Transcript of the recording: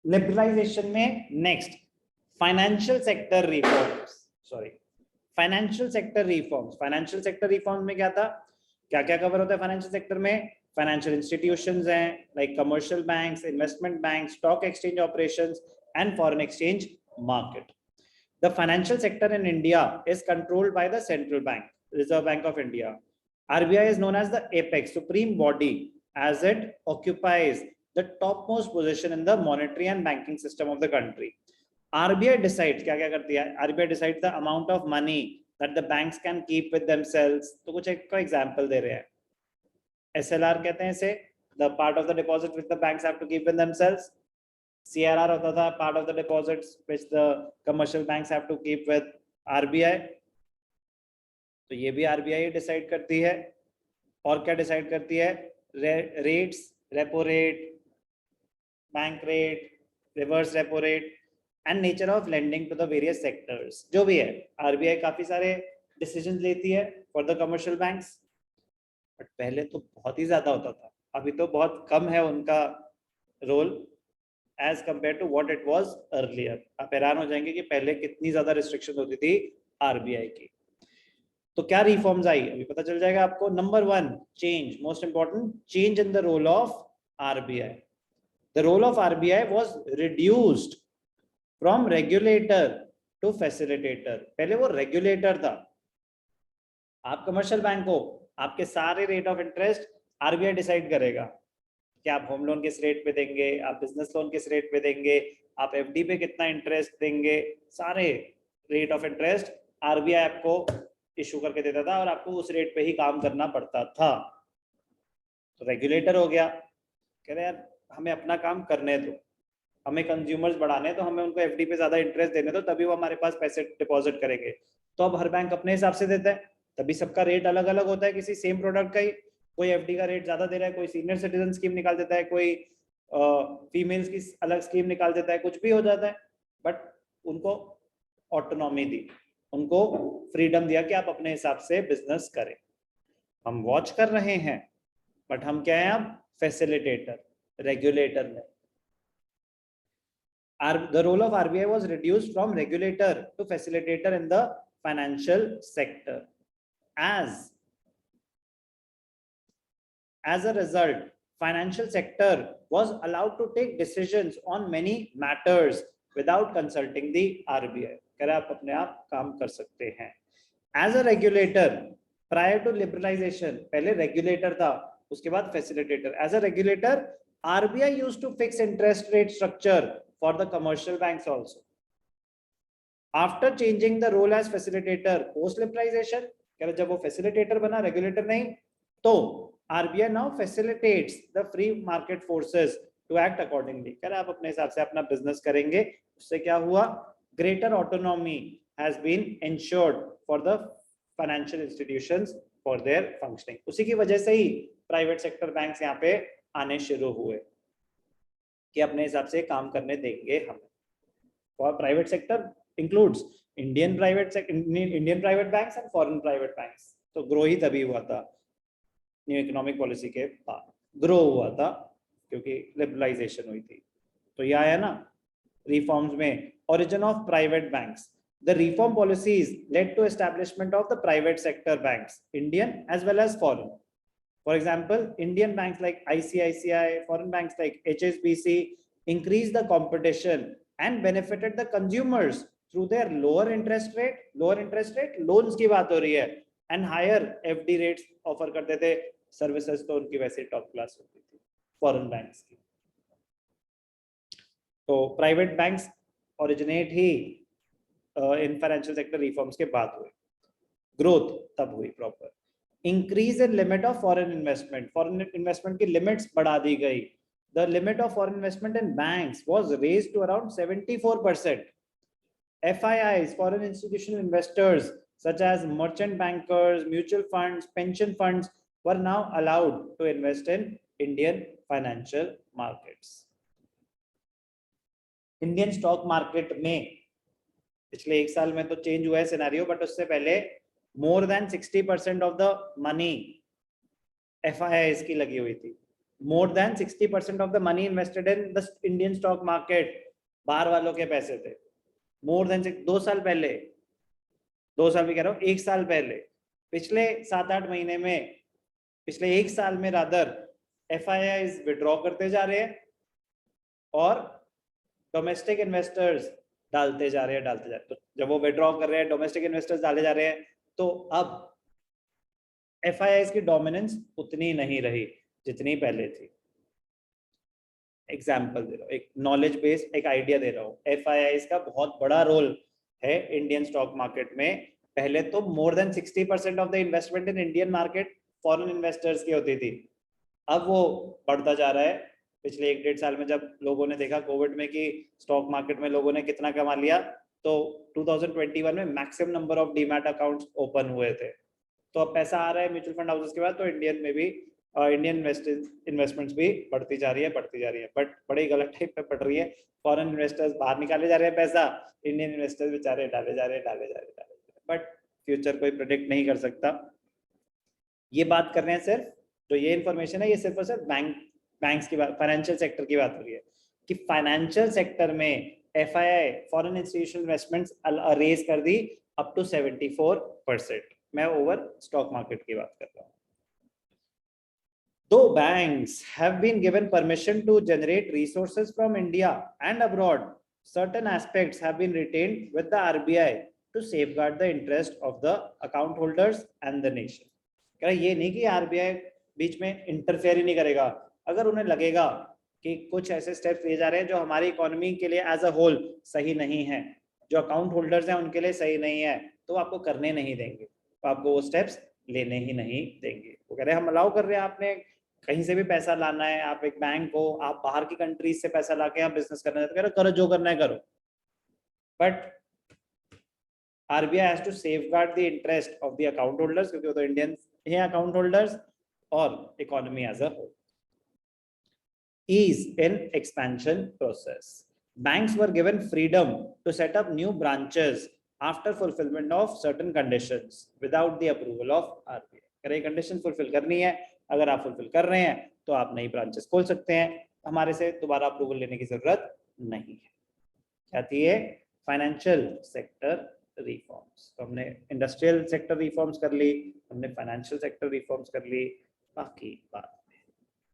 Liberalisation में next financial sector reforms, financial sector reforms में क्या था, क्या क्या कवर होता है फाइनेंशियल सेक्टर में? फाइनेंशियल इंस्टीट्यूशंस हैं like commercial banks, investment bank, stock exchange operations and foreign exchange market. The financial sector in India is controlled by the central bank, Reserve Bank of India. RBI is known as the apex, supreme body, as it occupies the topmost position in the monetary and banking system of the country. RBI decides, क्या क्या करती है? RBI decides the amount of money that the banks can keep with themselves. तो कुछ एक का example दे रहे हैं. SLR कहते हैं इसे, the part of the deposit which the banks have to keep with themselves. CRR होता था part of the deposits which the commercial banks have to keep with RBI. तो ये भी RBI डिसाइड करती है. और क्या डिसाइड करती है? Rates, repo rate, bank rate, reverse repo rate and nature of lending to the various sectors. जो भी है RBI काफी सारे डिसीजन लेती है for the commercial banks. But पहले तो बहुत ही ज्यादा होता था, अभी तो बहुत कम है उनका role as compared to what it was earlier. आप हैरान हो जाएंगे कि पहले कितनी ज्यादा रिस्ट्रिक्शन होती थी RBI की. तो क्या रिफॉर्म्स आई अभी पता चल जाएगा आपको. Number 1, change, most important, change in the role of RBI. The role of RBI was reduced from regulator to facilitator. पहले वो रेगुलेटर था. आप कमर्शियल बैंक हो, आपके सारे rate of interest RBI decide करेगा कि आप होम लोन किस रेट पे देंगे, आप बिजनेस लोन किस रेट पे देंगे, आप FD पे कितना इंटरेस्ट देंगे. सारे रेट ऑफ इंटरेस्ट RBI आपको इशू करके देता था और आपको उस रेट पे ही काम करना पड़ता था. तो रेगुलेटर हो गया, कह रहे यार हमें अपना काम करने दो, हमें कंज्यूमर्स बढ़ाने दो, हमें उनको FD पे ज्यादा इंटरेस्ट देने दो, तभी वो हमारे पास पैसे डिपॉजिट करेंगे. तो अब हर बैंक अपने हिसाब से देता है, तभी सबका रेट अलग अलग होता है किसी सेम प्रोडक्ट का ही. कोई FD का रेट ज्यादा दे रहा है, कोई सीनियर सिटीजन स्कीम निकाल देता है, कोई फीमेल्स की अलग स्कीम निकाल देता है, कुछ भी हो जाता है. बट उनको ऑटोनॉमी दी, उनको फ्रीडम दिया कि आप अपने हिसाब से बिजनेस करें. हम वॉच कर रहे हैं बट हम क्या है, अब फैसिलिटेटर, रेगुलेटर में. The role of RBI was reduced from regulator to facilitator in the financial sector. As a result, financial sector was allowed to take decisions on many matters without consulting the RBI. कह आप अपने आप काम कर सकते हैं. As a regulator, prior to liberalization, पहले regulator था, उसके बाद facilitator. As a regulator, RBI used to fix interest rate structure for the commercial banks also. After changing the role as facilitator post liberalization, कह जब वो facilitator बना, regulator नहीं, तो RBI now facilitates the free market forces to act accordingly. कह आप अपने हिसाब से अपना बिजनेस करेंगे. उससे क्या हुआ? Greater autonomy has been ensured for the financial institutions for their functioning. उसी की वजह से ही प्राइवेट सेक्टर बैंक्स यहाँ पे आने शुरू हुए कि अपने हिसाब से काम करने देंगे हमें. और private sector includes Indian private banks and foreign private banks. तो ग्रो ही तभी हुआ था न्यू इकोनॉमिक पॉलिसी के बाद, ग्रो हुआ था क्योंकि लिबरलाइजेशन हुई थी. तो यह आया ना रिफॉर्म्स में. Origin of private banks. The reform policies led to establishment of the private sector banks, Indian as well as foreign. For example, Indian banks like ICICI, foreign banks like HSBC increased the competition and benefited the consumers through their lower interest rate loans की बात हो रही है, and higher FD rates offer करते थे. Services तो उनकी वैसे टॉप क्लास होती थी फॉरेन बैंक्स की. तो प्राइवेट बैंक्स ओरिजिनेट ही इन फाइनेंशियल सेक्टर रिफॉर्म्स के बाद हुए. ग्रोथ तब हुई proper. Increase in limit of foreign investment की लिमिट्स बढ़ा दी गई. The limit of foreign investment in banks was raised to around 74%. FIIs, foreign institutional investors such as merchant bankers, mutual funds, pension funds were now allowed to invest in Indian financial markets. Indian stock market में पिछले एक साल में तो change हुआ है scenario, but उससे पहले more than 60% of the money FIIs की लगी हुई थी. More than 60% of the money invested in the Indian stock market बाहर वालों के पैसे थे। मोर देन 2 साल पहले, 2 साल भी कह रहा हूँ, 1 साल पहले, पिछले 7-8 महीने में, पिछले 1 साल में रादर FIIs विड्रॉ करते जा रहे हैं और डोमेस्टिक इन्वेस्टर्स डालते जा रहे हैं, डालते जा रहे हैं। तो जब वो विड्रॉ कर रहे हैं, डोमेस्टिक इन्वेस्टर्स डाले जा रहे हैं, तो अब FIIs की डोमिनेंस उतनी नहीं रही जितनी पहले थी। एग्जाम्पल दे रहा हूँ, एक नॉलेज बेस, एक आइडिया दे रहा हूँ। FIIs का बहुत बड़ा रोल है इंडियन स्टॉक मार्केट में। पहले तो more than 60% of the investment in Indian market foreign investors की होती थी, अब वो बढ़ता जा रहा है। पिछले 1-1.5 साल में जब लोगों ने देखा कोविड में कि स्टॉक मार्केट में लोगों ने कितना कमा लिया, तो 2021 में maximum number of demat accounts open हुए थे। तो अब पैसा आ रहा है म्यूचुअल फंड हाउसेस के बाद, तो इंडियन में भी इंडियन इन्वेस्टमेंट्स भी बढ़ती जा रही है, बट बड़ी गलत टाइप पे पड़ रही है। फॉरेन इन्वेस्टर्स बाहर निकाले जा रहे हैं पैसा, इंडियन इन्वेस्टर्स बेचारे डाले जा रहे हैं, बट फ्यूचर कोई प्रेडिक्ट नहीं कर सकता। ये बात कर रहे हैं सिर्फ, जो ये इन्फॉर्मेशन है ये सिर्फ और सिर्फ बैंक्स की बात, फाइनेंशियल सेक्टर की बात हो रही है कि फाइनेंशियल सेक्टर में FII foreign institutional investments raise कर दी अप टू 74%। मैं ओवर स्टॉक मार्केट की बात कर रहा हूँ। Though banks have been given permission to generate resources from India and abroad, certain aspects have been retained with the RBI to safeguard the interest of the account holders and the nation. ये नहीं कि RBI बीच में interfere ही नहीं करेगा। अगर उन्हें लगेगा कि कुछ ऐसे स्टेप्स लिए जा रहे हैं जो हमारी इकोनॉमी के लिए एज अ होल सही नहीं है, जो अकाउंट होल्डर्स हैं उनके लिए सही नहीं है, तो आपको करने नहीं देंगे, तो आपको वो स्टेप्स लेने ही नहीं देंगे। वो कह रहे हैं हम अलाउ कर रहे हैं, आपने कहीं से भी पैसा लाना है, आप एक बैंक हो, आप बाहर की कंट्रीज से पैसा लाके आप बिजनेस करना है, तो करो, जो करना है करो, but RBI has to safeguard the interest of the account holders, क्योंकि वो तो इंडियंस हैं अकाउंट होल्डर्स, और economy as a whole. Ease in expansion process. Banks were given freedom to set up new branches after fulfillment of certain conditions without the approval of RBI. अगर ये condition fulfil करनी है, अगर आप fulfil कर रहे हैं तो आप नई ब्रांचेस खोल सकते हैं, हमारे से दोबारा अप्रूवल लेने की जरूरत नहीं है। क्या थी ये? Financial sector reforms. तो हमने इंडस्ट्रियल सेक्टर रिफॉर्म्स कर ली, हमने फाइनेंशियल सेक्टर रिफॉर्म्स कर ली, बाकी बात